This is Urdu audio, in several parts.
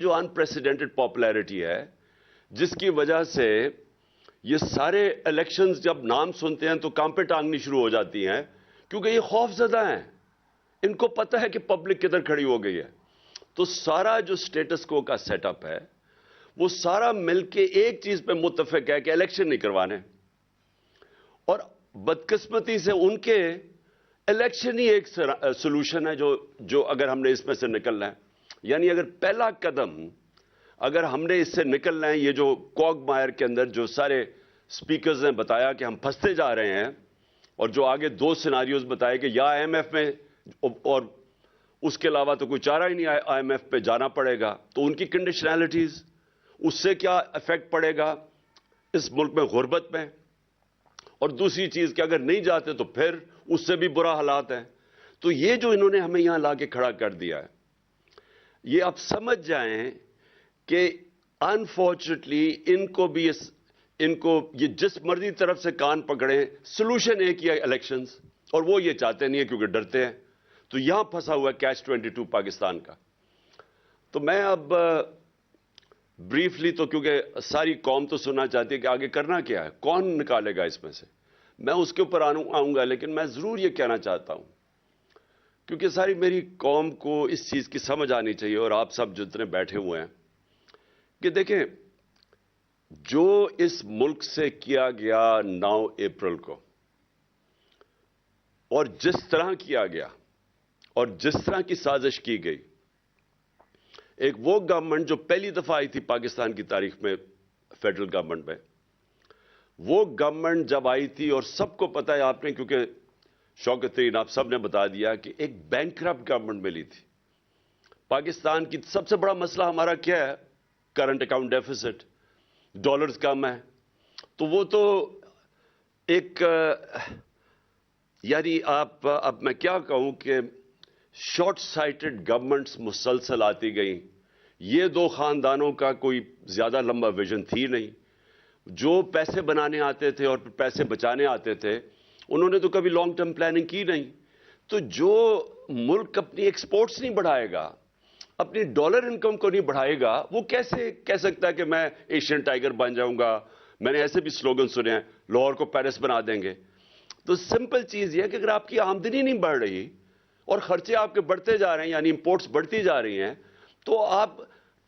جو انپریسیڈنٹڈ پاپولیرٹی ہے جس کی وجہ سے یہ سارے الیکشنز جب نام سنتے ہیں تو کام پہ ٹانگنی شروع ہو جاتی ہیں کیونکہ یہ خوف زدہ ہیں. ان کو پتہ ہے کہ پبلک کدھر کھڑی ہو گئی ہے. تو سارا جو سٹیٹس کو کا سیٹ اپ ہے وہ سارا مل کے ایک چیز پہ متفق ہے کہ الیکشن نہیں کروانے. اور بدقسمتی سے ان کے الیکشن ہی ایک سولوشن ہے جو اگر ہم نے اس میں سے نکلنا ہے. یعنی اگر پہلا قدم اگر ہم نے اس سے نکلنا ہے، یہ جو کوگ مائر کے اندر جو سارے سپیکرز نے بتایا کہ ہم پھنستے جا رہے ہیں، اور جو آگے دو سیناریوز بتائے کہ یا آئی ایم ایف میں اور اس کے علاوہ تو کوئی چارہ ہی نہیں، آئی ایم ایف پہ جانا پڑے گا، تو ان کی کنڈیشنلٹیز اس سے کیا افیکٹ پڑے گا اس ملک میں غربت میں. اور دوسری چیز کہ اگر نہیں جاتے تو پھر اس سے بھی برا حالات ہیں. تو یہ جو انہوں نے ہمیں یہاں لا کے کھڑا کر دیا ہے، یہ آپ سمجھ جائیں کہ انفارچونیٹلی ان کو یہ جس مرضی طرف سے کان پکڑیں، سلوشن ایک ہی ہے الیکشنز، اور وہ یہ چاہتے نہیں ہیں کیونکہ ڈرتے ہیں. تو یہاں پھنسا ہوا ہے کیچ 22 پاکستان کا. تو میں اب بریفلی، تو کیونکہ ساری قوم تو سننا چاہتی ہے کہ آگے کرنا کیا ہے، کون نکالے گا اس میں سے، میں اس کے اوپر آؤں گا. لیکن میں ضرور یہ کہنا چاہتا ہوں کیونکہ ساری میری قوم کو اس چیز کی سمجھ آنی چاہیے، اور آپ سب جتنے بیٹھے ہوئے ہیں، کہ دیکھیں جو اس ملک سے کیا گیا 9 اپریل کو، اور جس طرح کیا گیا اور جس طرح کی سازش کی گئی، ایک وہ گورنمنٹ جو پہلی دفعہ آئی تھی پاکستان کی تاریخ میں فیڈرل گورنمنٹ میں، وہ گورنمنٹ جب آئی تھی، اور سب کو پتا ہے، آپ نے کیونکہ شوکت ترین آپ سب نے بتا دیا کہ ایک بینکرپٹ گورنمنٹ ملی تھی. پاکستان کی سب سے بڑا مسئلہ ہمارا کیا ہے؟ کرنٹ اکاؤنٹ ڈیفیسٹ، ڈالرز کم ہے. تو وہ تو ایک یعنی اب میں کیا کہوں کہ شارٹ سائٹڈ گورنمنٹس مسلسل آتی گئیں. یہ دو خاندانوں کا کوئی زیادہ لمبا ویژن تھی نہیں. جو پیسے بنانے آتے تھے اور پیسے بچانے آتے تھے، انہوں نے تو کبھی لانگ ٹرم پلاننگ کی نہیں. تو جو ملک اپنی ایکسپورٹس نہیں بڑھائے گا، اپنی ڈالر انکم کو نہیں بڑھائے گا، وہ کیسے کہہ سکتا ہے کہ میں ایشین ٹائیگر بن جاؤں گا؟ میں نے ایسے بھی سلوگن سنے ہیں، لاہور کو پیرس بنا دیں گے. تو سمپل چیز یہ ہے کہ اگر آپ کی آمدنی نہیں بڑھ رہی اور خرچے آپ کے بڑھتے جا رہے ہیں، یعنی امپورٹس بڑھتی جا رہی ہیں، تو آپ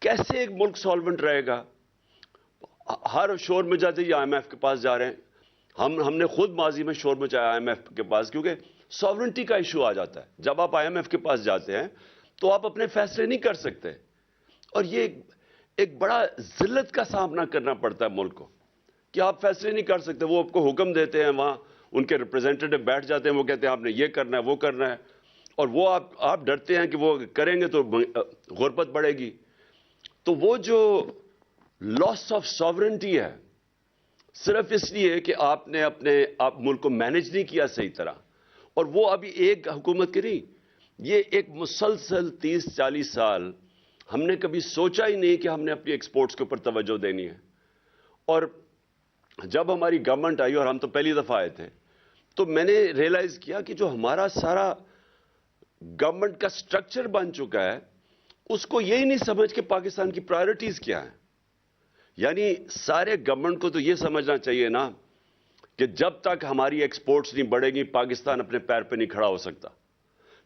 کیسے ایک ملک سالونٹ رہے گا؟ ہر شور میں جاتے ہی آئی ایم ایف کے پاس جا رہے ہیں. ہم نے خود ماضی میں شور مچایا آئی ایم ایف کے پاس، کیونکہ ساورنٹی کا ایشو آ جاتا ہے. جب آپ آئی ایم ایف کے پاس جاتے ہیں تو آپ اپنے فیصلے نہیں کر سکتے، اور یہ ایک بڑا ذلت کا سامنا کرنا پڑتا ہے ملک کو کہ آپ فیصلے نہیں کر سکتے. وہ آپ کو حکم دیتے ہیں، وہاں ان کے ریپرزینٹیٹو بیٹھ جاتے ہیں، وہ کہتے ہیں آپ نے یہ کرنا ہے، وہ کرنا ہے، اور وہ آپ ڈرتے ہیں کہ وہ کریں گے تو غربت بڑھے گی. تو وہ جو لاس آف ساورنٹی ہے، صرف اس لیے کہ آپ نے آپ ملک کو مینج نہیں کیا صحیح طرح. اور وہ ابھی ایک حکومت کی نہیں، یہ ایک مسلسل 30-40 سال ہم نے کبھی سوچا ہی نہیں کہ ہم نے اپنی ایکسپورٹس کے اوپر توجہ دینی ہے. اور جب ہماری گورنمنٹ آئی، اور ہم تو پہلی دفعہ آئے تھے، تو میں نے ریئلائز کیا کہ جو ہمارا سارا گورنمنٹ کا سٹرکچر بن چکا ہے، اس کو یہی نہیں سمجھ کہ پاکستان کی پرائرٹیز کیا ہیں. یعنی سارے گورنمنٹ کو تو یہ سمجھنا چاہیے نا کہ جب تک ہماری ایکسپورٹس نہیں بڑھے گی، پاکستان اپنے پیر پہ نہیں کھڑا ہو سکتا.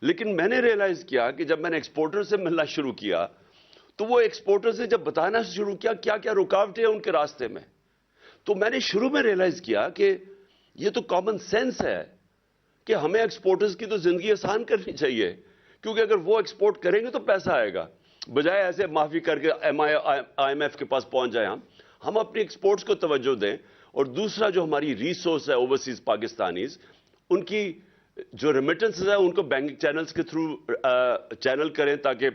لیکن میں نے ریئلائز کیا کہ جب میں نے ایکسپورٹر سے ملنا شروع کیا، تو وہ ایکسپورٹر سے جب بتانا شروع کیا کیا کیا رکاوٹیں ہیں ان کے راستے میں، تو میں نے شروع میں ریئلائز کیا کہ یہ تو کامن سینس ہے کہ ہمیں ایکسپورٹرز کی تو زندگی آسان کرنی چاہیے، کیونکہ اگر وہ ایکسپورٹ کریں گے تو پیسہ آئے گا، بجائے ایسے معافی کر کے آئی ایم ایف کے پاس پہنچ جائیں. ہم اپنی ایکسپورٹس کو توجہ دیں. اور دوسرا جو ہماری ریسورس ہے اوورسیز پاکستانیز، ان کی جو ریمیٹنسز ہیں ان کو بینکنگ چینلز کے تھرو چینل کریں تاکہ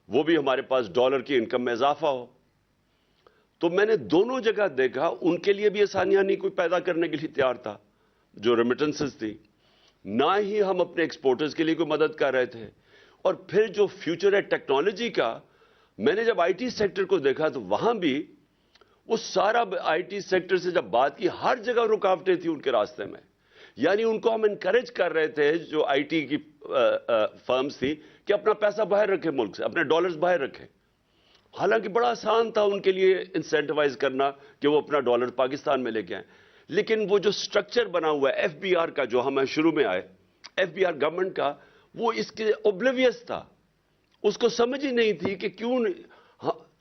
وہ بھی ہمارے پاس ڈالر کی انکم میں اضافہ ہو. تو میں نے دونوں جگہ دیکھا، ان کے لیے بھی آسانیاں نہیں کوئی پیدا کرنے کے لیے تیار تھا جو ریمیٹنسز تھی، نہ ہی ہم اپنے ایکسپورٹرز کے لیے کوئی مدد کر رہے تھے. اور پھر جو فیوچر ہے ٹیکنالوجی کا، میں نے جب آئی ٹی سیکٹر کو دیکھا تو وہاں بھی وہ سارا آئی ٹی سیکٹر سے جب بات کی، ہر جگہ رکاوٹیں تھیں ان کے راستے میں. یعنی ان کو ہم انکریج کر رہے تھے، جو آئی ٹی کی فرمز تھی، کہ اپنا پیسہ باہر رکھے، ملک سے اپنے ڈالرز باہر رکھیں. حالانکہ بڑا آسان تھا ان کے لیے انسینٹیوائز کرنا کہ وہ اپنا ڈالر پاکستان میں لے کے آئیں. لیکن وہ جو سٹرکچر بنا ہوا ہے ایف بی آر کا، جو ہمیں شروع میں آئے ایف بی آر گورنمنٹ کا، وہ اس کے اوبلیویس تھا. اس کو سمجھ ہی نہیں تھی کہ کیوں،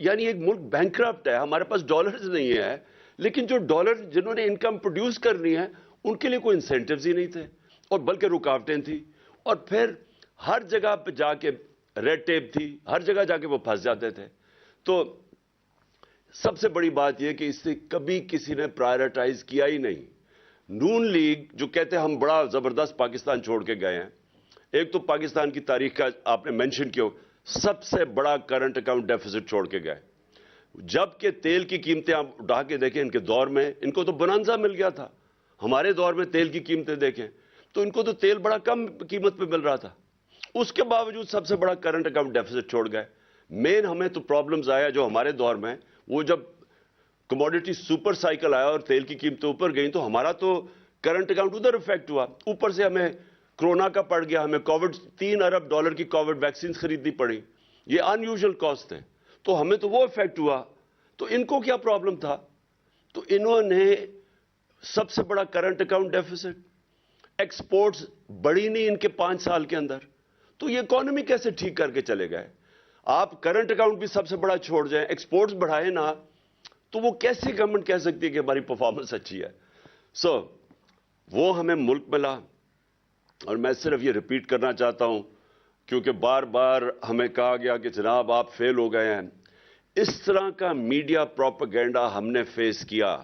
یعنی ایک ملک بینکرپٹ ہے، ہمارے پاس ڈالرز نہیں ہے، لیکن جو ڈالر جنہوں نے انکم پروڈیوس کرنی ہے ان کے لیے کوئی انسینٹیوز ہی نہیں تھے، اور بلکہ رکاوٹیں تھیں. اور پھر ہر جگہ پہ جا کے ریڈ ٹیپ تھی، ہر جگہ جا کے وہ پھنس جاتے تھے. تو سب سے بڑی بات یہ کہ اس سے کبھی کسی نے پرائرٹائز کیا ہی نہیں. نون لیگ جو کہتے ہیں ہم بڑا زبردست پاکستان چھوڑ کے گئے ہیں، ایک تو پاکستان کی تاریخ کا آپ نے مینشن کیا، سب سے بڑا کرنٹ اکاؤنٹ ڈیفیسٹ چھوڑ کے گئے. جبکہ تیل کی قیمتیں آپ اٹھا کے دیکھیں ان کے دور میں، ان کو تو بونانزا مل گیا تھا. ہمارے دور میں تیل کی قیمتیں دیکھیں تو ان کو تو تیل بڑا کم قیمت پہ مل رہا تھا، اس کے باوجود سب سے بڑا کرنٹ اکاؤنٹ ڈیفیسٹ چھوڑ گئے. مین ہمیں تو پرابلمز آیا جو ہمارے دور میں، وہ جب کموڈیٹی سپر سائیکل آیا اور تیل کی قیمتیں اوپر گئیں تو ہمارا تو کرنٹ اکاؤنٹ ادھر افیکٹ ہوا. اوپر سے ہمیں کرونا کا پڑ گیا، ہمیں کووڈ $3 ارب کی کووڈ ویکسینز خریدنی پڑی، یہ ان یوزول کاسٹ ہے، تو ہمیں تو وہ افیکٹ ہوا. تو ان کو کیا پرابلم تھا؟ تو انہوں نے سب سے بڑا کرنٹ اکاؤنٹ ڈیفیسٹ، ایکسپورٹس بڑھی نہیں ان کے 5 سال کے اندر، تو یہ اکانومی کیسے ٹھیک کر کے چلے گئے؟ آپ کرنٹ اکاؤنٹ بھی سب سے بڑا چھوڑ جائیں، ایکسپورٹس بڑھائیں نا، تو وہ کیسے گورنمنٹ کہہ سکتی ہے کہ ہماری پرفارمنس اچھی ہے؟ وہ ہمیں ملک ملا. اور میں صرف یہ ریپیٹ کرنا چاہتا ہوں کیونکہ بار بار ہمیں کہا گیا کہ جناب آپ فیل ہو گئے ہیں. اس طرح کا میڈیا پروپیگنڈا ہم نے فیس کیا.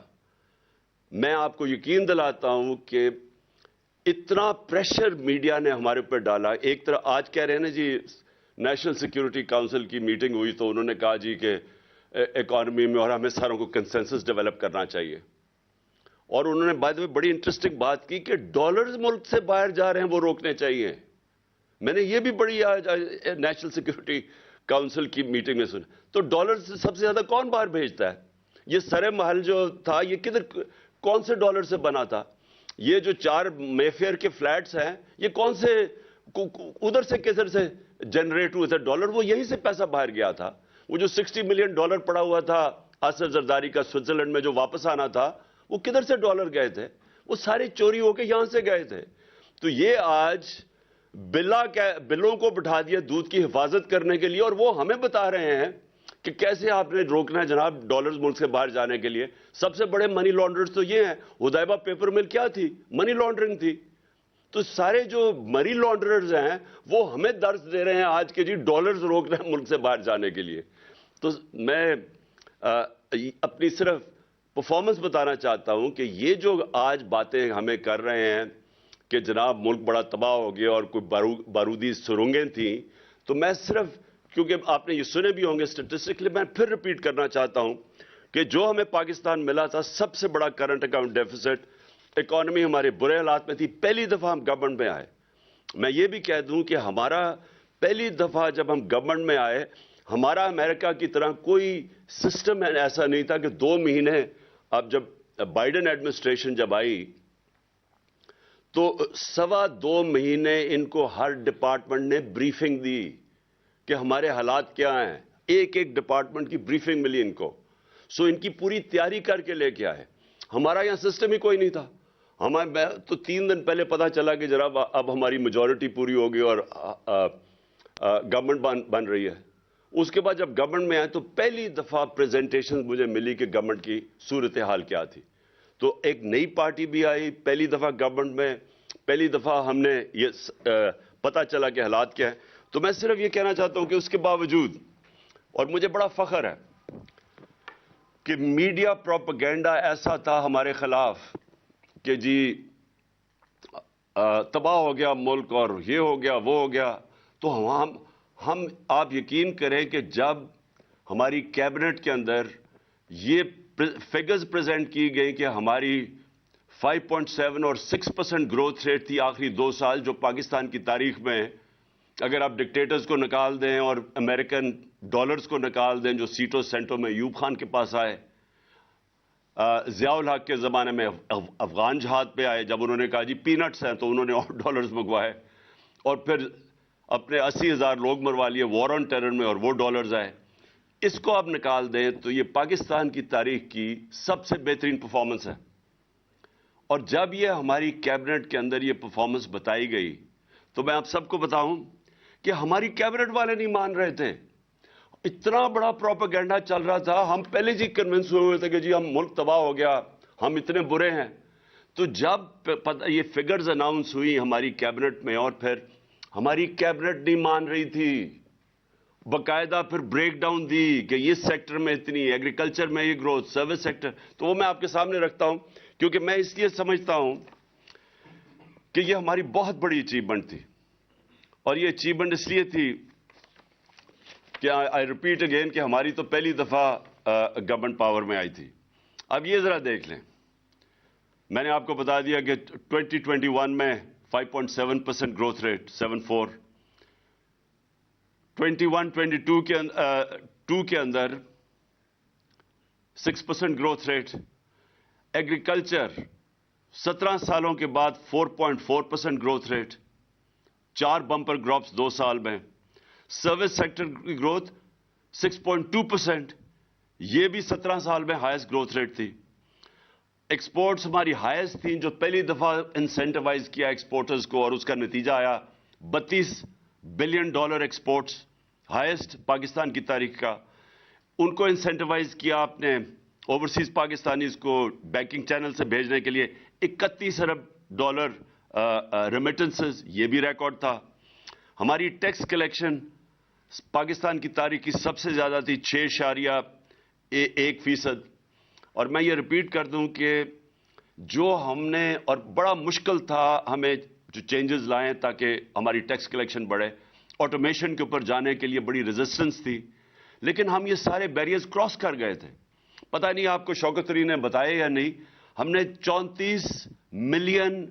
میں آپ کو یقین دلاتا ہوں کہ اتنا پریشر میڈیا نے ہمارے اوپر ڈالا. ایک طرح آج کہہ رہے ہیں نا جی، نیشنل سیکیورٹی کاؤنسل کی میٹنگ ہوئی تو انہوں نے کہا جی کہ اکانومی میں اور ہمیں ساروں کو کنسنسس ڈیولپ کرنا چاہیے. اور انہوں نے بائی دی وے بڑی انٹرسٹنگ بات کی کہ ڈالرز ملک سے باہر جا رہے ہیں وہ روکنے چاہیے. میں نے یہ بھی بڑی نیشنل سیکیورٹی کاؤنسل کی میٹنگ میں سنا. تو ڈالرز سب سے زیادہ کون باہر بھیجتا ہے؟ یہ سرے محل جو تھا یہ کدھر، کون سے ڈالر سے بنا تھا؟ یہ جو 4 مے فیئر کے فلیٹس ہیں یہ کون سے، ادھر سے کدھر سے جنریٹ ہوئے تھے ڈالر؟ وہ یہیں سے پیسہ باہر گیا تھا. وہ جو $60 ملین پڑا ہوا تھا آصف زرداری کا سوئٹزرلینڈ میں جو واپس آنا تھا، وہ کدھر سے ڈالر گئے تھے؟ وہ سارے چوری ہو کے یہاں سے گئے تھے. تو یہ آج بلوں کو بٹھا دیا دودھ کی حفاظت کرنے کے لیے، اور وہ ہمیں بتا رہے ہیں کہ کیسے آپ نے روکنا ہے جناب ڈالرز ملک سے باہر جانے کے لیے. سب سے بڑے منی لانڈرز تو یہ ہیں. حدیبہ پیپر مل کیا تھی؟ منی لانڈرنگ تھی. تو سارے جو منی لانڈررز ہیں وہ ہمیں درس دے رہے ہیں آج کے جی ڈالرز روکنا ہے ملک سے باہر جانے کے لیے. تو میں اپنی صرف پرفارمنس بتانا چاہتا ہوں کہ یہ جو آج باتیں ہمیں کر رہے ہیں کہ جناب ملک بڑا تباہ ہو گیا اور کوئی بارودی سرنگیں تھیں، تو میں صرف، کیونکہ آپ نے یہ سنے بھی ہوں گے اسٹیٹسٹکلی، میں پھر ریپیٹ کرنا چاہتا ہوں کہ جو ہمیں پاکستان ملا تھا سب سے بڑا کرنٹ اکاؤنٹ ڈیفیسٹ، اکانومی ہمارے برے حالات میں تھی. پہلی دفعہ ہم گورنمنٹ میں آئے. میں یہ بھی کہہ دوں کہ ہمارا پہلی دفعہ جب ہم گورنمنٹ میں آئے، ہمارا امریکہ کی طرح کوئی سسٹم ایسا نہیں تھا کہ 2 مہینے، اب جب بائیڈن ایڈمنسٹریشن جب آئی تو 2.25 مہینے ان کو ہر ڈپارٹمنٹ نے بریفنگ دی کہ ہمارے حالات کیا ہیں. ایک ڈپارٹمنٹ کی بریفنگ ملی ان کو. ان کی پوری تیاری کر کے لے کے آئے. ہمارا یہاں سسٹم ہی کوئی نہیں تھا. ہمیں تو 3 دن پہلے پتا چلا کہ جناب اب ہماری میجورٹی پوری ہو گئی اور گورنمنٹ بن رہی ہے. اس کے بعد جب گورنمنٹ میں آئے تو پہلی دفعہ پریزنٹیشن مجھے ملی کہ گورنمنٹ کی صورتحال کیا تھی. تو ایک نئی پارٹی بھی آئی پہلی دفعہ گورنمنٹ میں، پہلی دفعہ ہم نے یہ پتا چلا کہ حالات کیا ہیں. تو میں صرف یہ کہنا چاہتا ہوں کہ اس کے باوجود، اور مجھے بڑا فخر ہے کہ میڈیا پروپیگنڈا ایسا تھا ہمارے خلاف کہ جی تباہ ہو گیا ملک اور یہ ہو گیا وہ ہو گیا. تو ہم آپ یقین کریں کہ جب ہماری کیبنٹ کے اندر یہ فگرز پریزنٹ کی گئی کہ ہماری 5.7 اور 6% گروتھ ریٹ تھی آخری 2 سال، جو پاکستان کی تاریخ میں، اگر آپ ڈکٹیٹرز کو نکال دیں اور امریکن ڈالرز کو نکال دیں جو سیٹوں سینٹوں میں ایوب خان کے پاس آئے، ضیاء الحق کے زمانے میں افغان جہاد پہ آئے، جب انہوں نے کہا جی پینٹس ہیں تو انہوں نے اور ڈالرز منگوائے، اور پھر اپنے 80,000 لوگ مروا لیے وار آن ٹیرر میں اور وہ ڈالرز آئے. اس کو آپ نکال دیں تو یہ پاکستان کی تاریخ کی سب سے بہترین پرفارمنس ہے. اور جب یہ ہماری کیبنٹ کے اندر یہ پرفارمنس بتائی گئی تو میں آپ سب کو بتاؤں کہ ہماری کیبنٹ والے نہیں مان رہے تھے. اتنا بڑا پروپیگنڈا چل رہا تھا, ہم پہلے سے کنونس ہوئے تھے کہ جی ہم ملک تباہ ہو گیا, ہم اتنے برے ہیں. تو جب یہ فگرز اناؤنس ہوئی ہماری کیبنٹ میں, اور پھر ہماری کیبنٹ نہیں مان رہی تھی, باقاعدہ پھر بریک ڈاؤن دی کہ اس سیکٹر میں اتنی, ایگریکلچر میں یہ گروتھ, سروس سیکٹر, تو وہ میں آپ کے سامنے رکھتا ہوں کیونکہ میں اس لیے سمجھتا ہوں کہ یہ ہماری بہت بڑی اچیومنٹ تھی. اور یہ اچیومنٹ اس لیے تھی کہ آئی ریپیٹ اگین کہ ہماری تو پہلی دفعہ گورنمنٹ پاور میں آئی تھی. اب یہ ذرا دیکھ لیں, میں نے آپ کو بتا دیا کہ 2021 میں 5.7% گروتھ ریٹ, 7.4. 21-22 کے اندر 6% گروتھ ریٹ. ایگریکلچر 17 سالوں کے بعد 4.4% گروتھ ریٹ, 4 بمپر کراپس 2 سال میں. سروس سیکٹر کی گروتھ 6.2%, یہ بھی 17 سال میں ہائیسٹ گروتھ ریٹ تھی. ایکسپورٹس ہماری ہائیسٹ تھیں, جو پہلی دفعہ انسینٹیوائز کیا ایکسپورٹرز کو, اور اس کا نتیجہ آیا $32 بلین ایکسپورٹس, ہائیسٹ پاکستان کی تاریخ کا. ان کو انسینٹیوائز کیا آپ نے اوورسیز پاکستانیز کو بینکنگ چینل سے بھیجنے کے لیے, $31 ارب ریمیٹنسز, یہ بھی ریکارڈ تھا. ہماری ٹیکس کلیکشن پاکستان کی تاریخ کی سب سے زیادہ تھی, 6.1%. اور میں یہ ریپیٹ کر دوں کہ جو ہم نے, اور بڑا مشکل تھا ہمیں جو چینجز لائیں تاکہ ہماری ٹیکس کلیکشن بڑھے, آٹومیشن کے اوپر جانے کے لیے بڑی ریزسٹنس تھی, لیکن ہم یہ سارے بیریئرز کراس کر گئے تھے. پتہ نہیں آپ کو شوکت ترین نے بتایا یا نہیں, ہم نے 34 ملین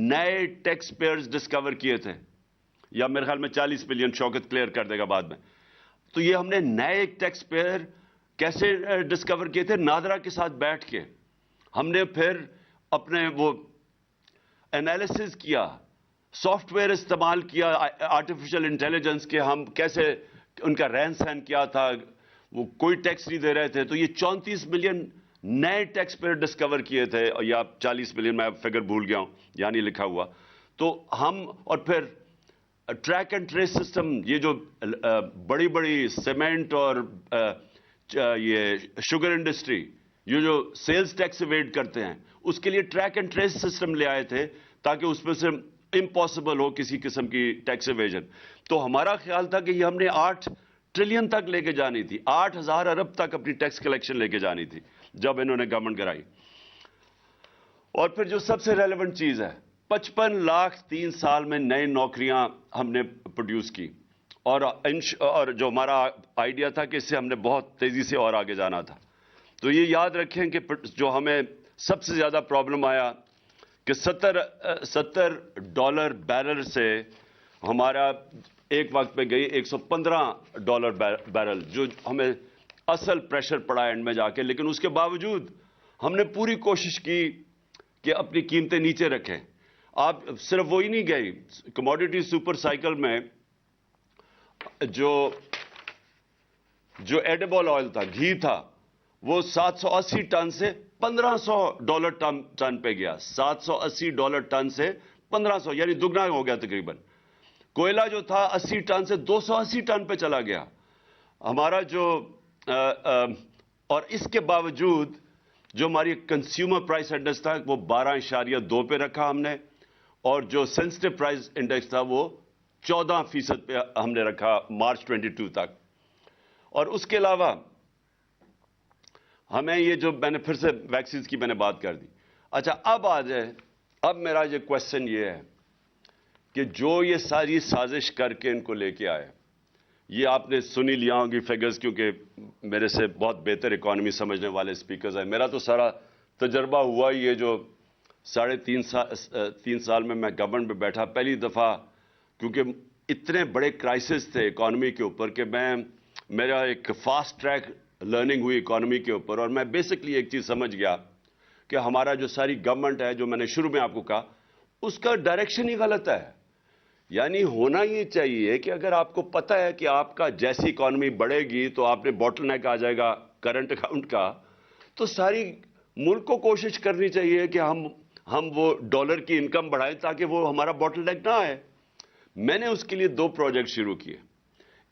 نئے ٹیکس پیئرز ڈسکور کیے تھے, یا میرے خیال میں 40 ملین, شوکت کلیئر کر دے گا بعد میں. تو یہ ہم نے نئے ٹیکس پیئر کیسے ڈسکور کیے تھے؟ نادرا کے ساتھ بیٹھ کے ہم نے پھر اپنے وہ انالیسز کیا, سافٹ ویئر استعمال کیا, آرٹیفیشل انٹیلیجنس کے, ہم کیسے ان کا رہن سہن کیا تھا, وہ کوئی ٹیکس نہیں دے رہے تھے. تو یہ 34 ملین نئے ٹیکس پیئر ڈسکور کیے تھے, یا 40 ملین, میں فگر بھول گیا ہوں, یہاں نہیں لکھا ہوا. تو ہم, اور پھر ٹریک اینڈ ٹریس سسٹم, یہ جو بڑی بڑی سیمنٹ اور یہ شوگر انڈسٹری, یہ جو سیلز ٹیکس ایویڈ کرتے ہیں, اس کے لیے ٹریک اینڈ ٹریس سسٹم لے آئے تھے تاکہ اس میں سے امپاسبل ہو کسی قسم کی ٹیکس ایویژن. تو ہمارا خیال تھا کہ یہ ہم نے 8 ٹریلین تک لے کے جانی تھی, 8,000 ارب تک اپنی ٹیکس کلیکشن لے کے جانی تھی جب انہوں نے گورنمنٹ کرائی. اور پھر جو سب سے ریلیونٹ چیز ہے, 55 لاکھ 3 سال میں نئی نوکریاں ہم نے پروڈیوس کی. اور جو ہمارا آئیڈیا تھا کہ اس سے ہم نے بہت تیزی سے اور آگے جانا تھا. تو یہ یاد رکھیں کہ جو ہمیں سب سے زیادہ پرابلم آیا کہ $70 بیرل سے ہمارا ایک وقت پہ گئی $115 بیرل, جو ہمیں اصل پریشر پڑا اینڈ میں جا کے. لیکن اس کے باوجود ہم نے پوری کوشش کی کہ اپنی قیمتیں نیچے رکھیں. آپ صرف وہی نہیں گئی, کموڈیٹی سپر سائیکل میں جو ایڈیبل آئل تھا, گھی تھا, وہ $780 ٹن سے $1,500 ٹن پہ گیا. $780 ٹن سے 1,500, یعنی دگنا ہو گیا تقریباً. کوئلہ جو تھا 80 ٹن سے 280 ٹن پہ چلا گیا ہمارا جو. اور اس کے باوجود جو ہماری کنزیومر پرائس انڈیکس تھا وہ 12.2 پہ رکھا ہم نے, اور جو سینسٹیو پرائس انڈیکس تھا وہ 14% پہ ہم نے رکھا مارچ 22 تک. اور اس کے علاوہ ہمیں یہ جو میں نے پھر سے ویکسینز کی میں نے بات کر دی. اچھا اب آ جائے, اب میرا یہ کوشچن یہ ہے کہ جو یہ ساری سازش کر کے ان کو لے کے آئے, یہ آپ نے سنی لیا ہوں گی فگرز, کیونکہ میرے سے بہت بہتر اکانومی سمجھنے والے اسپیکرز ہیں. میرا تو سارا تجربہ ہوا یہ جو 3.5 سال میں گورنمنٹ میں بیٹھا, پہلی دفعہ, کیونکہ اتنے بڑے کرائسس تھے اکانومی کے اوپر کہ میرا ایک فاسٹ ٹریک لرننگ ہوئی اکانومی کے اوپر, اور میں بیسکلی ایک چیز سمجھ گیا کہ ہمارا جو ساری گورنمنٹ ہے, جو میں نے شروع میں آپ کو کہا, اس کا ڈائریکشن ہی غلط ہے. یعنی ہونا یہ چاہیے کہ اگر آپ کو پتہ ہے کہ آپ کا جیسی اکانومی بڑھے گی تو آپ نے باٹل نیک آ جائے گا کرنٹ اکاؤنٹ کا، تو ساری ملک کو کوشش کرنی چاہیے کہ ہم وہ ڈالر کی انکم بڑھائیں تاکہ وہ ہمارا باٹل نیک نہ آئے. میں نے اس کے لیے 2 پروجیکٹ شروع کیے.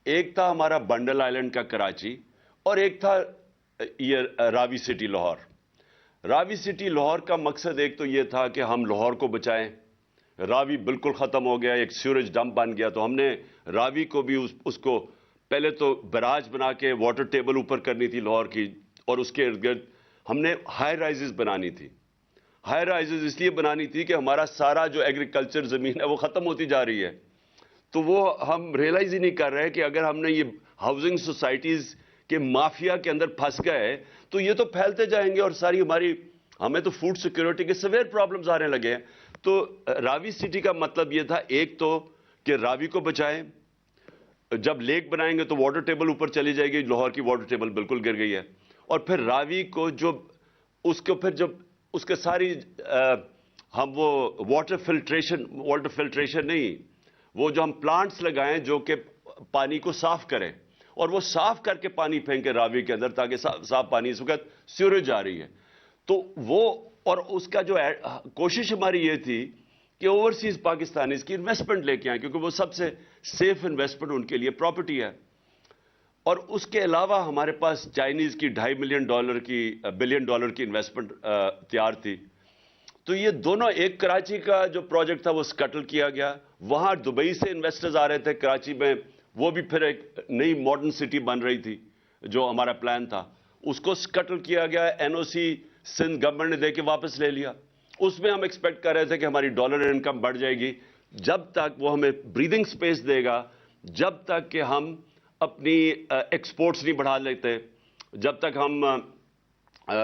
ایک تھا ہمارا بنڈل آئلینڈ کا کراچی، اور ایک تھا یہ راوی سٹی لاہور. راوی سٹی لاہور کا مقصد ایک تو یہ تھا کہ ہم لاہور کو بچائیں. راوی بالکل ختم ہو گیا، ایک سیوریج ڈمپ بن گیا، تو ہم نے راوی کو بھی اس کو پہلے تو براج بنا کے واٹر ٹیبل اوپر کرنی تھی لاہور کی، اور اس کے ارد گرد ہم نے ہائی رائزز بنانی تھی. ہائی رائزز اس لیے بنانی تھی کہ ہمارا سارا جو ایگریکلچر زمین ہے وہ ختم ہوتی جا رہی ہے. تو وہ ہم ریئلائز ہی نہیں کر رہے کہ اگر ہم نے یہ ہاؤسنگ سوسائٹیز کے مافیا کے اندر پھنس گئے تو یہ تو پھیلتے جائیں گے، اور ساری ہمیں تو فوڈ سیکیورٹی کے سویر پرابلمز آنے لگے ہیں. تو راوی سٹی کا مطلب یہ تھا ایک تو کہ راوی کو بچائیں. جب لیک بنائیں گے تو واٹر ٹیبل اوپر چلی جائے گی، لاہور کی واٹر ٹیبل بالکل گر گئی ہے. اور پھر راوی کو جب اس کے ساری ہم وہ واٹر فلٹریشن نہیں، وہ جو ہم پلانٹس لگائیں جو کہ پانی کو صاف کریں، اور وہ صاف کر کے پانی پھینکے راوی کے اندر تاکہ صاف پانی، اس وقت سیوریج آ رہی ہے. تو وہ اور اس کا جو کوشش ہماری یہ تھی کہ اوورسیز پاکستانیز کی انویسٹمنٹ لے کے آئیں، کیونکہ وہ سب سے سیف انویسٹمنٹ ان کے لیے پراپرٹی ہے. اور اس کے علاوہ ہمارے پاس چائنیز کی $2.5 بلین کی انویسٹمنٹ تیار تھی. تو یہ دونوں، ایک کراچی کا جو پروجیکٹ تھا وہ سکٹل کیا گیا، وہاں دبئی سے انویسٹرز آ رہے تھے کراچی میں، وہ بھی پھر ایک نئی ماڈرن سٹی بن رہی تھی جو ہمارا پلان تھا، اس کو سکٹل کیا گیا. NOC سندھ گورنمنٹ نے دے کے واپس لے لیا. اس میں ہم ایکسپیکٹ کر رہے تھے کہ ہماری ڈالر انکم بڑھ جائے گی، جب تک وہ ہمیں بریدنگ سپیس دے گا، جب تک کہ ہم اپنی ایکسپورٹس نہیں بڑھا لیتے، جب تک ہم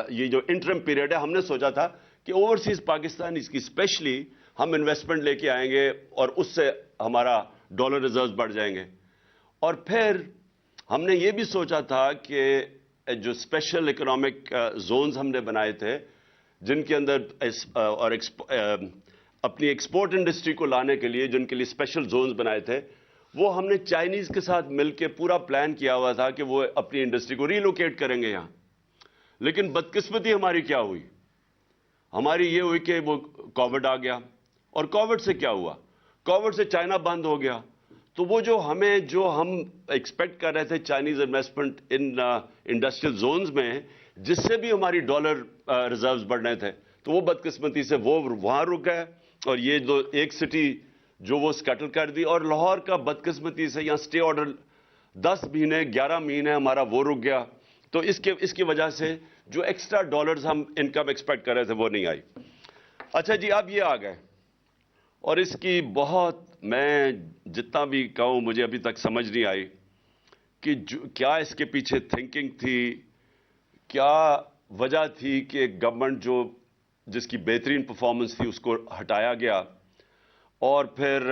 یہ جو انٹرم پیریڈ ہے، ہم نے سوچا تھا کہ اوورسیز پاکستان اس کی اسپیشلی ہم انویسٹمنٹ لے کے آئیں گے اور اس سے ہمارا ڈالر ریزروز بڑھ جائیں گے. اور پھر ہم نے یہ بھی سوچا تھا کہ جو اسپیشل اکنامک زونز ہم نے بنائے تھے جن کے اندر اور اپنی ایکسپورٹ انڈسٹری کو لانے کے لیے جن کے لیے اسپیشل زونز بنائے تھے، وہ ہم نے چائنیز کے ساتھ مل کے پورا پلان کیا ہوا تھا کہ وہ اپنی انڈسٹری کو ریلوکیٹ کریں گے یہاں. لیکن بدقسمتی ہماری کیا ہوئی؟ ہماری یہ ہوئی کہ وہ کووڈ آ گیا، اور کووڈ سے کیا ہوا؟ کووڈ سے چائنا بند ہو گیا. تو وہ جو ہم ایکسپیکٹ کر رہے تھے Chinese investment in industrial zones میں، جس سے بھی ہماری ڈالر ریزروز بڑھنے تھے، تو وہ بدقسمتی سے وہ وہاں رک گئے. اور یہ جو ایک سٹی جو وہ سکٹل کر دی، اور لاہور کا بدقسمتی سے یہاں سٹے آرڈر 10 مہینے 11 مہینے ہمارا وہ رک گیا. تو اس کی وجہ سے جو ایکسٹرا ڈالرز ہم انکم ایکسپیکٹ کر رہے تھے وہ نہیں آئی. اچھا جی، اب یہ آ گئے، اور اس کی بہت، میں جتنا بھی کہوں مجھے ابھی تک سمجھ نہیں آئی کہ کیا اس کے پیچھے تھنکنگ تھی، کیا وجہ تھی کہ گورنمنٹ جس کی بہترین پرفارمنس تھی اس کو ہٹایا گیا، اور پھر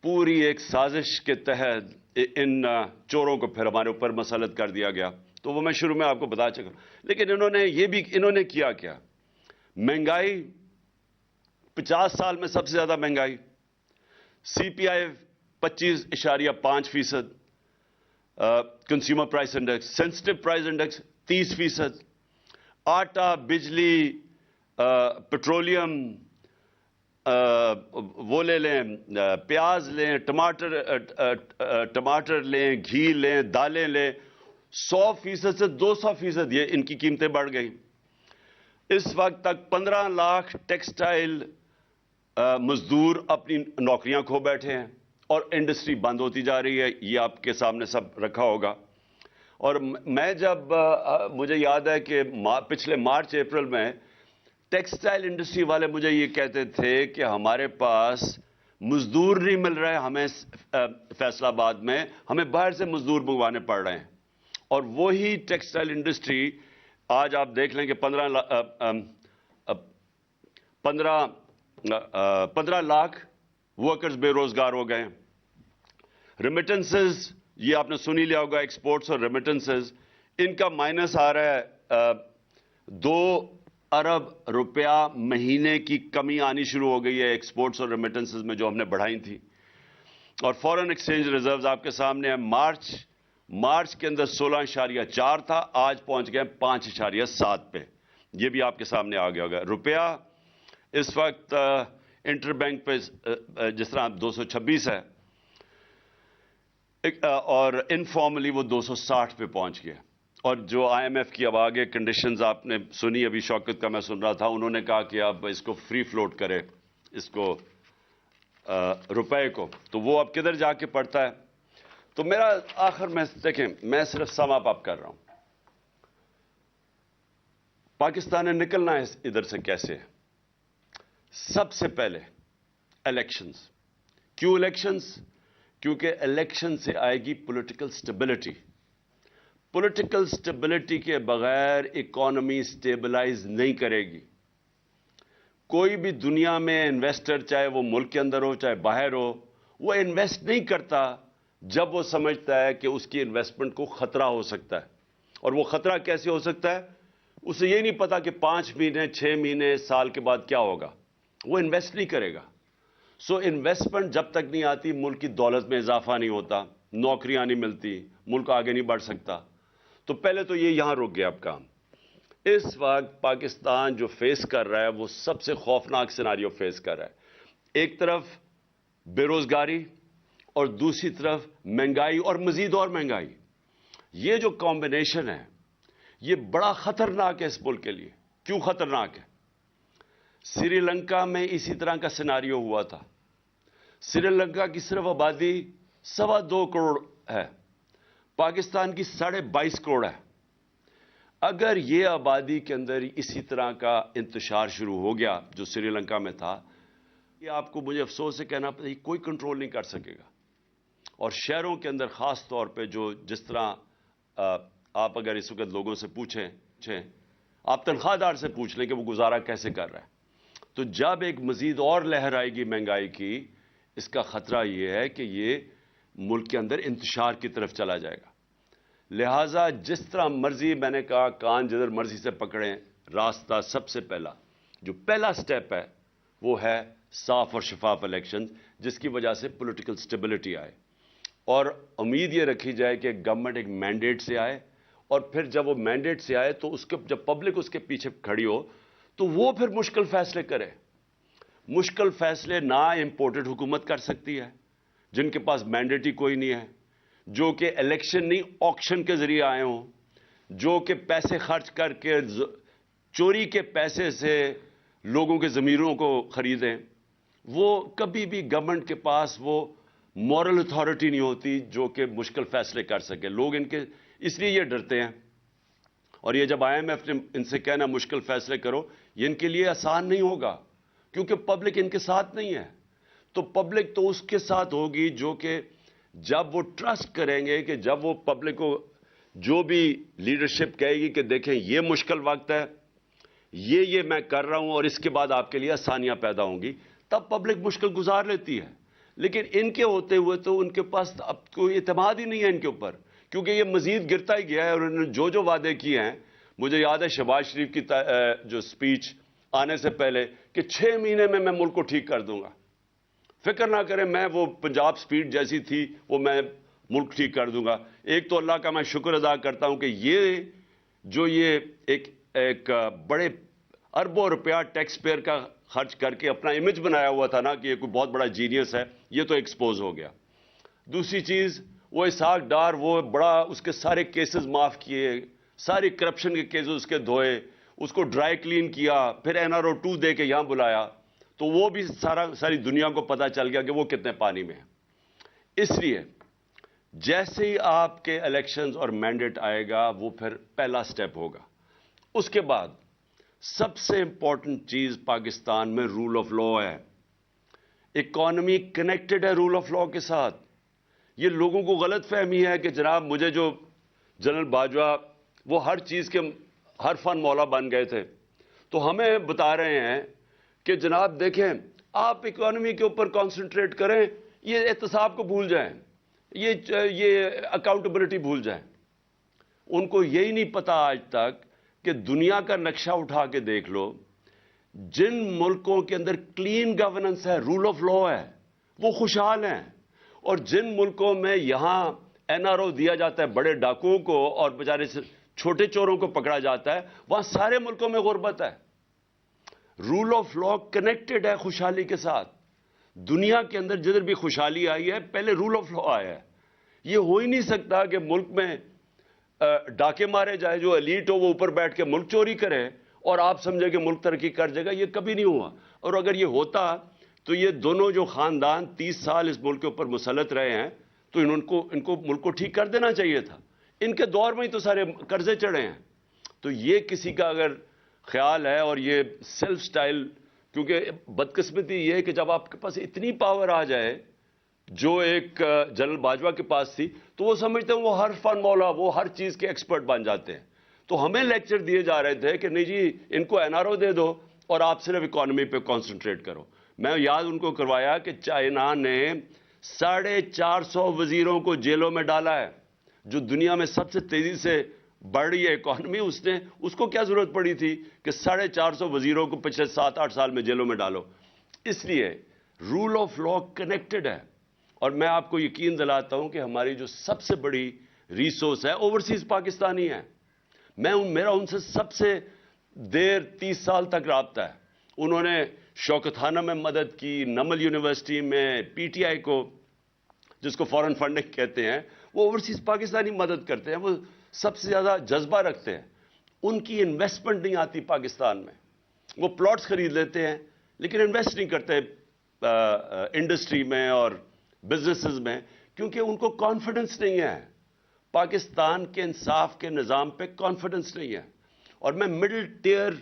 پوری ایک سازش کے تحت ان چوروں کو پھر ہمارے اوپر مسلط کر دیا گیا. تو وہ میں شروع میں آپ کو بتا چکا. لیکن انہوں نے کیا مہنگائی 50 سال میں سب سے زیادہ مہنگائی، CPI 25.5%، consumer price index, sensitive price index 30%، آٹا، بجلی، پیٹرولیم، وہ لے لیں، پیاز لیں، ٹماٹر لیں، گھی لیں، دالیں لیں، 100% سے 200% یہ ان کی قیمتیں بڑھ گئیں. اس وقت تک 15 لاکھ ٹیکسٹائل مزدور اپنی نوکریاں کھو بیٹھے ہیں، اور انڈسٹری بند ہوتی جا رہی ہے. یہ آپ کے سامنے سب رکھا ہوگا. اور میں جب مجھے یاد ہے کہ پچھلے مارچ اپریل میں ٹیکسٹائل انڈسٹری والے مجھے یہ کہتے تھے کہ ہمارے پاس مزدور نہیں مل رہے، ہمیں فیصل آباد میں ہمیں باہر سے مزدور منگوانے پڑ رہے ہیں. اور وہی ٹیکسٹائل انڈسٹری آج آپ دیکھ لیں کہ 15 لاکھ ورکرز بے روزگار ہو گئے ہیں. ریمیٹنسز، یہ آپ نے سنی لیا ہوگا، ایکسپورٹس اور ریمیٹنسز، ان کا مائنس آ رہا ہے. 2 ارب روپیہ مہینے کی کمی آنی شروع ہو گئی ہے ایکسپورٹس اور ریمیٹنسز میں جو ہم نے بڑھائی تھی. اور فورن ایکسچینج ریزروز آپ کے سامنے ہیں. مارچ کے اندر 16.4 تھا, آج پہنچ گئے 5.7 پہ. یہ بھی آپ کے سامنے آ گیا ہوگا. روپیہ اس وقت انٹر بینک پہ جس طرح 226 ہے, اور انفارملی وہ 260 پہ پہنچ گیا. اور جو آئی ایم ایف کی اب آگے کنڈیشنز آپ نے سنی, ابھی شوکت کا میں سن رہا تھا, انہوں نے کہا کہ اب اس کو فری فلوٹ کرے, اس کو روپے کو, تو وہ اب کدھر جا کے پڑتا ہے. تو میرا آخر میں دیکھیں, میں صرف سم اپ کر رہا ہوں. پاکستان نے نکلنا ہے ادھر سے کیسے؟ سب سے پہلے الیکشنز. کیوں الیکشنز؟ کیونکہ الیکشن سے آئے گی پولیٹیکل سٹیبلٹی. پولیٹیکل سٹیبلٹی کے بغیر اکانومی سٹیبلائز نہیں کرے گی. کوئی بھی دنیا میں انویسٹر, چاہے وہ ملک کے اندر ہو چاہے باہر ہو, وہ انویسٹ نہیں کرتا جب وہ سمجھتا ہے کہ اس کی انویسٹمنٹ کو خطرہ ہو سکتا ہے. اور وہ خطرہ کیسے ہو سکتا ہے؟ اسے یہ نہیں پتا کہ 5 مہینے 6 مہینے سال کے بعد کیا ہوگا, وہ انویسٹ نہیں کرے گا. سو انویسٹمنٹ جب تک نہیں آتی, ملک کی دولت میں اضافہ نہیں ہوتا, نوکریاں نہیں ملتی, ملک آگے نہیں بڑھ سکتا. تو پہلے تو یہ یہاں رک گیا اب کام. اس وقت پاکستان جو فیس کر رہا ہے وہ سب سے خوفناک سیناریو فیس کر رہا ہے. ایک طرف بے روزگاری اور دوسری طرف مہنگائی اور مزید اور مہنگائی. یہ جو کمبینیشن ہے یہ بڑا خطرناک ہے اس ملک کے لیے. کیوں خطرناک ہے؟ سری لنکا میں اسی طرح کا سیناریو ہوا تھا. سری لنکا کی صرف آبادی 2.25 کروڑ ہے, پاکستان کی 22.5 کروڑ ہے. اگر یہ آبادی کے اندر اسی طرح کا انتشار شروع ہو گیا جو سری لنکا میں تھا, یہ آپ کو مجھے افسوس سے کہنا پڑتا ہے کوئی کنٹرول نہیں کر سکے گا. اور شہروں کے اندر خاص طور پہ جس طرح آپ اگر اس وقت لوگوں سے پوچھیں, آپ تنخواہ دار سے پوچھ لیں کہ وہ گزارا کیسے کر رہا ہے, تو جب ایک مزید اور لہر آئے گی مہنگائی کی, اس کا خطرہ یہ ہے کہ یہ ملک کے اندر انتشار کی طرف چلا جائے گا. لہٰذا جس طرح مرضی, میں نے کہا کان جدھر مرضی سے پکڑیں, راستہ سب سے پہلا سٹیپ ہے وہ ہے صاف اور شفاف الیکشن, جس کی وجہ سے پولیٹیکل سٹیبلٹی آئے. اور امید یہ رکھی جائے کہ گورنمنٹ ایک مینڈیٹ سے آئے, اور پھر جب وہ مینڈیٹ سے آئے تو جب پبلک اس کے پیچھے کھڑی ہو تو وہ پھر مشکل فیصلے کرے. مشکل فیصلے نہ امپورٹڈ حکومت کر سکتی ہے جن کے پاس مینڈیٹ ہی کوئی نہیں ہے, جو کہ الیکشن نہیں آکشن کے ذریعے آئے ہوں, جو کہ پیسے خرچ کر کے چوری کے پیسے سے لوگوں کے ضمیروں کو خریدیں. وہ کبھی بھی گورنمنٹ کے پاس وہ مورل اتھارٹی نہیں ہوتی جو کہ مشکل فیصلے کر سکے. لوگ اس لیے یہ ڈرتے ہیں. اور یہ جب آئی ایم ایف نے ان سے کہنا مشکل فیصلے کرو, یہ ان کے لیے آسان نہیں ہوگا کیونکہ پبلک ان کے ساتھ نہیں ہے. تو پبلک تو اس کے ساتھ ہوگی جو کہ جب وہ ٹرسٹ کریں گے, کہ جب وہ پبلک کو جو بھی لیڈرشپ کہے گی کہ دیکھیں یہ مشکل وقت ہے, یہ میں کر رہا ہوں اور اس کے بعد آپ کے لیے آسانیاں پیدا ہوں گی, تب پبلک مشکل گزار لیتی ہے. لیکن ان کے ہوتے ہوئے تو ان کے پاس اب کوئی اعتماد ہی نہیں ہے ان کے اوپر, کیونکہ یہ مزید گرتا ہی گیا ہے. اور انہوں نے جو وعدے کیے ہیں, مجھے یاد ہے شہباز شریف کی جو سپیچ آنے سے پہلے کہ 6 مہینے میں ملک کو ٹھیک کر دوں گا, فکر نہ کریں, میں وہ پنجاب سپیڈ جیسی تھی وہ میں ملک ٹھیک کر دوں گا. ایک تو اللہ کا میں شکر ادا کرتا ہوں کہ یہ ایک بڑے اربوں روپیہ ٹیکس پیئر کا خرچ کر کے اپنا امیج بنایا ہوا تھا نا کہ یہ کوئی بہت بڑا جینیس ہے, یہ تو ایکسپوز ہو گیا. دوسری چیز, وہ اسحاق ڈار, وہ بڑا اس کے سارے کیسز معاف کیے, ساری کرپشن کے کیسز اس کے دھوئے, اس کو ڈرائی کلین کیا, پھر NRO 2 دے کے یہاں بلایا, تو وہ بھی ساری دنیا کو پتا چل گیا کہ وہ کتنے پانی میں ہے. اس لیے جیسے ہی آپ کے الیکشنز اور مینڈیٹ آئے گا, وہ پھر پہلا سٹیپ ہوگا. اس کے بعد سب سے امپورٹنٹ چیز پاکستان میں رول آف لا ہے. اکانومی کنیکٹڈ ہے رول آف لا کے ساتھ. یہ لوگوں کو غلط فہمی ہے کہ جناب مجھے جو جنرل باجوہ وہ ہر چیز کے ہر فن مولا بن گئے تھے, تو ہمیں بتا رہے ہیں کہ جناب دیکھیں آپ اکانومی کے اوپر کانسنٹریٹ کریں, یہ احتساب کو بھول جائیں, یہ اکاؤنٹیبلٹی بھول جائیں. ان کو یہی نہیں پتا آج تک کہ دنیا کا نقشہ اٹھا کے دیکھ لو, جن ملکوں کے اندر کلین گورننس ہے, رول آف لا ہے, وہ خوشحال ہیں. اور جن ملکوں میں یہاں NRO دیا جاتا ہے بڑے ڈاکوؤں کو اور بیچارے چھوٹے چوروں کو پکڑا جاتا ہے، وہاں سارے ملکوں میں غربت ہے۔ رول آف لا کنیکٹڈ ہے خوشحالی کے ساتھ۔ دنیا کے اندر جدھر بھی خوشحالی آئی ہے پہلے رول آف لا آیا ہے۔ یہ ہو ہی نہیں سکتا کہ ملک میں ڈاکے مارے جائے، جو ایلیٹ ہو وہ اوپر بیٹھ کے ملک چوری کرے اور آپ سمجھے کہ ملک ترقی کر جائے گا۔ یہ کبھی نہیں ہوا، اور اگر یہ ہوتا تو یہ دونوں جو خاندان 30 سال اس ملک کے اوپر مسلط رہے ہیں تو ان کو ملک کو ٹھیک کر دینا چاہیے تھا۔ ان کے دور میں ہی تو سارے قرضے چڑھے ہیں۔ تو یہ کسی کا اگر خیال ہے، اور یہ سیلف سٹائل، کیونکہ بدقسمتی یہ ہے کہ جب آپ کے پاس اتنی پاور آ جائے جو ایک جنرل باجوہ کے پاس تھی، تو وہ سمجھتے ہیں وہ ہر فن مولا، وہ ہر چیز کے ایکسپرٹ بن جاتے ہیں۔ تو ہمیں لیکچر دیے جا رہے تھے کہ نہیں جی ان کو NRO دے دو اور آپ صرف اکانومی پہ کانسنٹریٹ کرو۔ میں یاد ان کو کروایا کہ چائنا نے 450 وزیروں کو جیلوں میں ڈالا ہے، جو دنیا میں سب سے تیزی سے بڑھ رہی ہے اکانومی، اس کو کیا ضرورت پڑی تھی کہ 450 وزیروں کو پچھلے 7-8 سال میں جیلوں میں ڈالو؟ اس لیے رول آف لا کنیکٹڈ ہے، اور میں آپ کو یقین دلاتا ہوں کہ ہماری جو سب سے بڑی ریسورس ہے اوورسیز پاکستانی ہے۔ میرا ان سے سب سے دیر 30 سال تک رابطہ ہے۔ انہوں نے شوکتخانہ میں مدد کی، نمل یونیورسٹی میں، PTI کو جس کو فورن فنڈنگ کہتے ہیں، وہ اوورسیز پاکستانی مدد کرتے ہیں، وہ سب سے زیادہ جذبہ رکھتے ہیں۔ ان کی انویسٹمنٹ نہیں آتی پاکستان میں، وہ پلاٹس خرید لیتے ہیں لیکن انویسٹ نہیں کرتے انڈسٹری میں اور بزنسز میں، کیونکہ ان کو کانفیڈنس نہیں ہے، پاکستان کے انصاف کے نظام پہ کانفیڈنس نہیں ہے۔ اور میں مڈل ٹیئر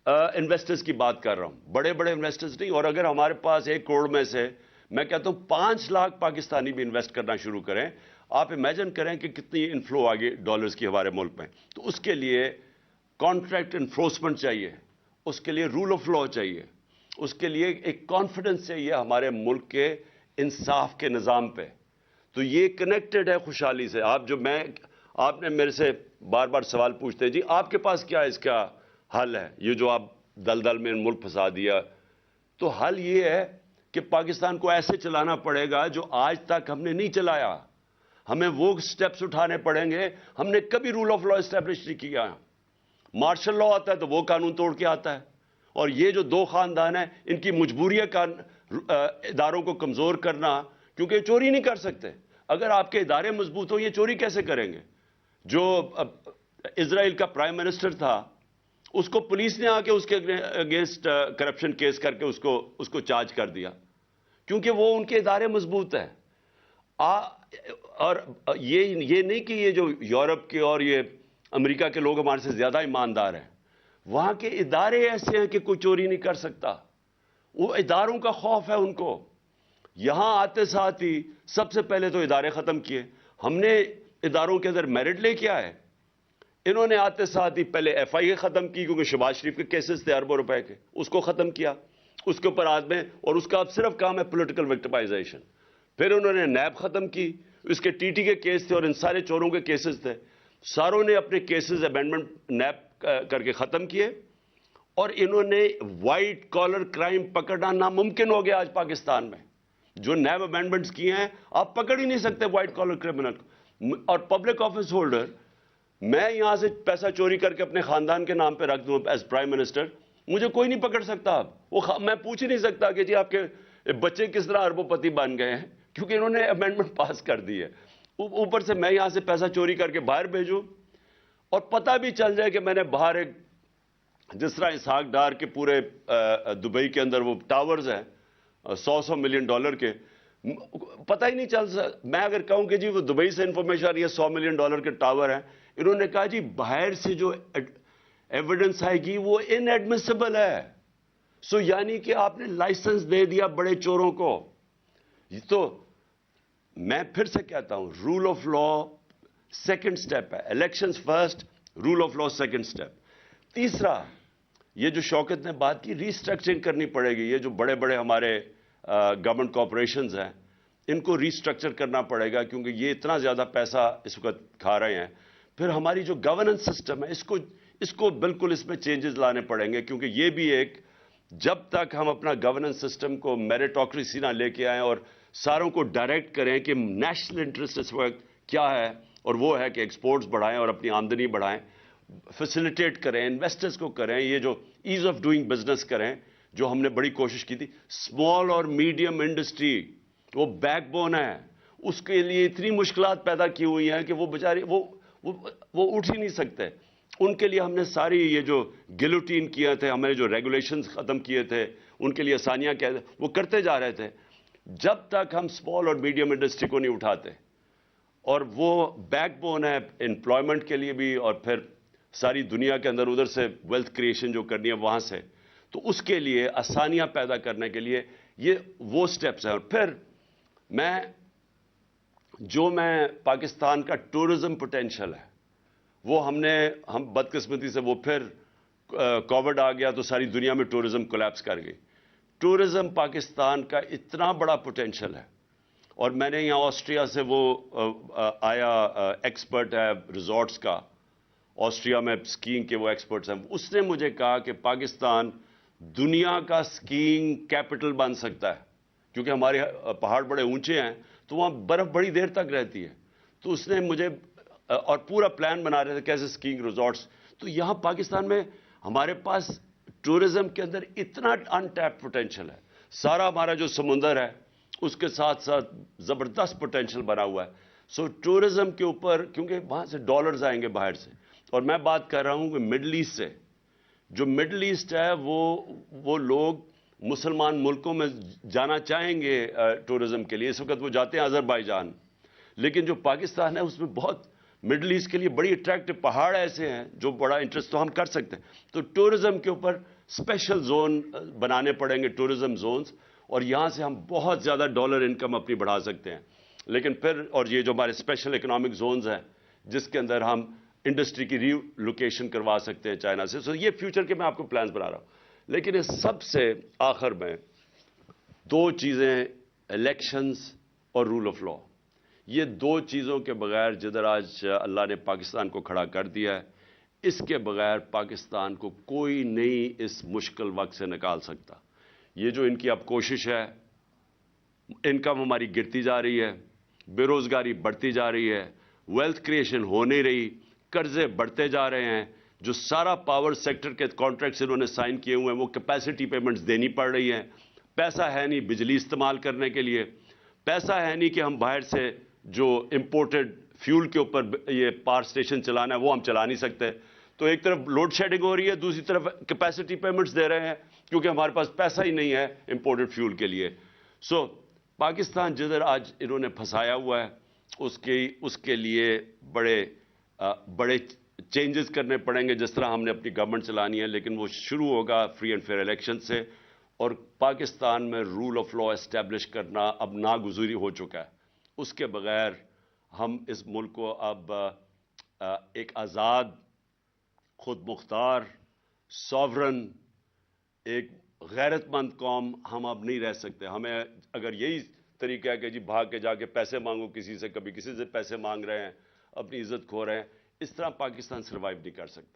انویسٹرز کی بات کر رہا ہوں، بڑے بڑے انویسٹرز نہیں۔ اور اگر ہمارے پاس 1 کروڑ میں سے میں کہتا ہوں 5 لاکھ پاکستانی بھی انویسٹ کرنا شروع کریں، آپ امیجن کریں کہ کتنی انفلو آگے ڈالرز کی ہمارے ملک میں۔ تو اس کے لیے کانٹریکٹ انفورسمنٹ چاہیے، اس کے لیے رول آف لا چاہیے، اس کے لیے ایک کانفیڈنس چاہیے ہمارے ملک کے انصاف کے نظام پہ۔ تو یہ کنیکٹڈ ہے خوشحالی سے۔ آپ نے میرے سے بار بار سوال پوچھتے ہیں جی آپ کے پاس کیا اس کا حل ہے، یہ جو آپ دلدل میں ملک پھنسا دیا؟ تو حل یہ ہے کہ پاکستان کو ایسے چلانا پڑے گا جو آج تک ہم نے نہیں چلایا۔ ہمیں وہ سٹیپس اٹھانے پڑیں گے۔ ہم نے کبھی رول آف لا اسٹیبلش نہیں کیا۔ مارشل لا آتا ہے تو وہ قانون توڑ کے آتا ہے، اور یہ جو 2 خاندان ہیں ان کی مجبوری ہے اداروں کو کمزور کرنا، کیونکہ یہ چوری نہیں کر سکتے۔ اگر آپ کے ادارے مضبوط ہوں یہ چوری کیسے کریں گے؟ جو اسرائیل کا پرائم منسٹر تھا، اس کو پولیس نے آ کے اس کے اگینسٹ کرپشن کیس کر کے اس کو چارج کر دیا، کیونکہ وہ ان کے ادارے مضبوط ہیں۔ اور یہ نہیں کہ یہ جو یورپ کے اور یہ امریکہ کے لوگ ہمارے سے زیادہ ایماندار ہیں، وہاں کے ادارے ایسے ہیں کہ کوئی چوری نہیں کر سکتا۔ وہ اداروں کا خوف ہے ان کو۔ یہاں آتے ساتھ ہی سب سے پہلے تو ادارے ختم کیے۔ ہم نے اداروں کے اندر میرٹ لے کے آئے، انہوں نے آتے ساتھ ہی پہلے FIA ختم کی، کیونکہ شہباز شریف کے کیسز تھے اربوں روپے کے، اس کو ختم کیا، اس کے اوپر آدمی، اور اس کا اب صرف کام ہے پولیٹیکل وکٹمائزیشن۔ پھر انہوں نے نیب ختم کی، اس کے TT کے کیس تھے اور ان سارے چوروں کے کیسز تھے، ساروں نے اپنے کیسز امینڈمنٹ نیب کر کے ختم کیے، اور انہوں نے وائٹ کالر کرائم پکڑنا ناممکن ہو گیا آج پاکستان میں۔ جو نیب امینڈمنٹس کیے ہیں آپ پکڑ ہی نہیں سکتے وائٹ کالر کرمنل کو۔ اور پبلک آفس ہولڈر، میں یہاں سے پیسہ چوری کر کے اپنے خاندان کے نام پہ رکھ دوں ایز پرائم منسٹر، مجھے کوئی نہیں پکڑ سکتا۔ اب میں پوچھ ہی نہیں سکتا کہ جی آپ کے بچے کس طرح اربوں پتی بن گئے ہیں، کیونکہ انہوں نے امینڈمنٹ پاس کر دی ہے۔ اوپر سے میں یہاں سے پیسہ چوری کر کے باہر بھیجوں، اور پتہ بھی چل جائے کہ میں نے باہر ایک، جس طرح اسحاق ڈار کے پورے دبئی کے اندر وہ ٹاورز ہیں 100 ملین ڈالر کے، پتہ ہی نہیں چل سکتا۔ میں اگر کہوں کہ جی وہ دبئی سے انفارمیشن آ رہی ہے 100 ملین ڈالر کے ٹاور ہیں، انہوں نے کہا جی باہر سے جو ایویڈنس آئے گی وہ ان ایڈمیسیبل ہے۔ سو یعنی کہ آپ نے لائسنس دے دیا بڑے چوروں کو۔ تو میں پھر سے کہتا ہوں rule of law second step ہے، elections first, rule of law second step. تیسرا، یہ جو شوکت نے بات کی، ری اسٹرکچرنگ کرنی پڑے گی۔ یہ جو بڑے بڑے ہمارے گورنمنٹ کارپوریشنز ہیں ان کو ری اسٹرکچر کرنا پڑے گا، کیونکہ یہ اتنا زیادہ پیسہ اس وقت کھا رہے ہیں۔ پھر ہماری جو گورننس سسٹم ہے اس کو بالکل اس میں چینجز لانے پڑیں گے، کیونکہ یہ بھی ایک، جب تک ہم اپنا گورننس سسٹم کو میریٹوکریسی نہ لے کے آئیں اور ساروں کو ڈائریکٹ کریں کہ نیشنل انٹرسٹ اس وقت کیا ہے، اور وہ ہے کہ ایکسپورٹس بڑھائیں اور اپنی آمدنی بڑھائیں، فیسیلیٹیٹ کریں، انویسٹرز کو کریں، یہ جو ایز آف ڈوئنگ بزنس کریں، جو ہم نے بڑی کوشش کی تھی. اسمال اور میڈیم انڈسٹری وہ بیک بون ہے، اس کے لیے اتنی مشکلات پیدا کی ہوئی ہیں کہ وہ بیچارے وہ اٹھ ہی نہیں سکتے. ان کے لیے ہم نے ساری یہ جو گلوٹین کیے تھے، ہم نے جو ریگولیشنز ختم کیے تھے، ان کے لیے آسانیاں وہ کرتے جا رہے تھے. جب تک ہم اسمال اور میڈیم انڈسٹری کو نہیں اٹھاتے، اور وہ بیک بون ہے امپلائمنٹ کے لیے بھی، اور پھر ساری دنیا کے اندر ادھر سے ویلتھ کریشن جو کرنی ہے وہاں سے، تو اس کے لیے آسانیاں پیدا کرنے کے لیے یہ وہ سٹیپس ہیں. اور پھر میں پاکستان کا ٹورزم پوٹینشل ہے، وہ ہم بدقسمتی سے وہ پھر کووڈ آ گیا تو ساری دنیا میں ٹورزم کولیپس کر گئی. ٹورزم پاکستان کا اتنا بڑا پوٹینشل ہے. اور میں نے یہاں آسٹریا سے وہ آیا ایکسپرٹ ہے ریزورٹس کا، آسٹریا میں سکینگ کے وہ ایکسپرٹس ہیں، اس نے مجھے کہا کہ پاکستان دنیا کا سکینگ کیپٹل بن سکتا ہے، کیونکہ ہمارے پہاڑ بڑے اونچے ہیں تو وہاں برف بڑی دیر تک رہتی ہے. تو اس نے مجھے اور پورا پلان بنا رہے تھے کیسے سکینگ ریزورٹس. تو یہاں پاکستان میں ہمارے پاس ٹورزم کے اندر اتنا ان ٹیپ پوٹینشل ہے. سارا ہمارا جو سمندر ہے اس کے ساتھ ساتھ زبردست پوٹینشل بنا ہوا ہے. سو ٹورزم کے اوپر، کیونکہ وہاں سے ڈالرز آئیں گے باہر سے، اور میں بات کر رہا ہوں کہ مڈل ایسٹ سے. جو مڈل ایسٹ ہے وہ لوگ مسلمان ملکوں میں جانا چاہیں گے ٹورزم کے لیے. اس وقت وہ جاتے ہیں آذربائیجان، لیکن جو پاکستان ہے اس میں بہت مڈل ایسٹ کے لیے بڑی اٹریکٹو پہاڑ ایسے ہیں جو بڑا انٹرسٹ تو ہم کر سکتے ہیں. تو ٹورزم کے اوپر اسپیشل زون بنانے پڑیں گے، ٹورزم زونز، اور یہاں سے ہم بہت زیادہ ڈالر انکم اپنی بڑھا سکتے ہیں. لیکن پھر اور یہ جو ہمارے اسپیشل اکنامک زونز ہیں جس کے اندر ہم انڈسٹری کی ری لوکیشن کروا سکتے ہیں چائنا سے. سو یہ فیوچر کے میں آپ کو پلانز بنا رہا ہوں. لیکن اس سب سے آخر میں دو چیزیں، الیکشنز اور رول آف لا. یہ دو چیزوں کے بغیر جدھر آج اللہ نے پاکستان کو کھڑا کر دیا ہے، اس کے بغیر پاکستان کو کوئی نہیں اس مشکل وقت سے نکال سکتا. یہ جو ان کی اب کوشش ہے، انکم ہماری گرتی جا رہی ہے، بے روزگاری بڑھتی جا رہی ہے، ویلتھ کریشن ہو نہیں رہی، قرضے بڑھتے جا رہے ہیں، جو سارا پاور سیکٹر کے کانٹریکٹس انہوں نے سائن کیے ہوئے ہیں وہ کیپیسٹی پیمنٹس دینی پڑ رہی ہیں. پیسہ ہے نہیں بجلی استعمال کرنے کے لیے، پیسہ ہے نہیں کہ ہم باہر سے جو امپورٹڈ فیول کے اوپر یہ پاور اسٹیشن چلانا ہے وہ ہم چلا نہیں سکتے. تو ایک طرف لوڈ شیڈنگ ہو رہی ہے، دوسری طرف کیپیسٹی پیمنٹس دے رہے ہیں کیونکہ ہمارے پاس پیسہ ہی نہیں ہے امپورٹڈ فیول کے لیے. سو پاکستان جدھر آج انہوں نے پھنسایا ہوا ہے اس کے لیے بڑے چینجز کرنے پڑیں گے. جس طرح ہم نے اپنی گورنمنٹ چلانی ہے، لیکن وہ شروع ہوگا فری اینڈ فیئر الیکشن سے. اور پاکستان میں رول آف لا اسٹیبلش کرنا اب ناگزیری ہو چکا ہے. اس کے بغیر ہم اس ملک کو اب ایک آزاد، خود مختار، ساورن، ایک غیرت مند قوم ہم اب نہیں رہ سکتے. ہمیں اگر یہی طریقہ ہے کہ جی بھاگ کے جا کے پیسے مانگو کسی سے، کبھی کسی سے پیسے مانگ رہے ہیں، اپنی عزت کھو رہے ہیں، اس طرح پاکستان سروائیو نہیں کر سکتا.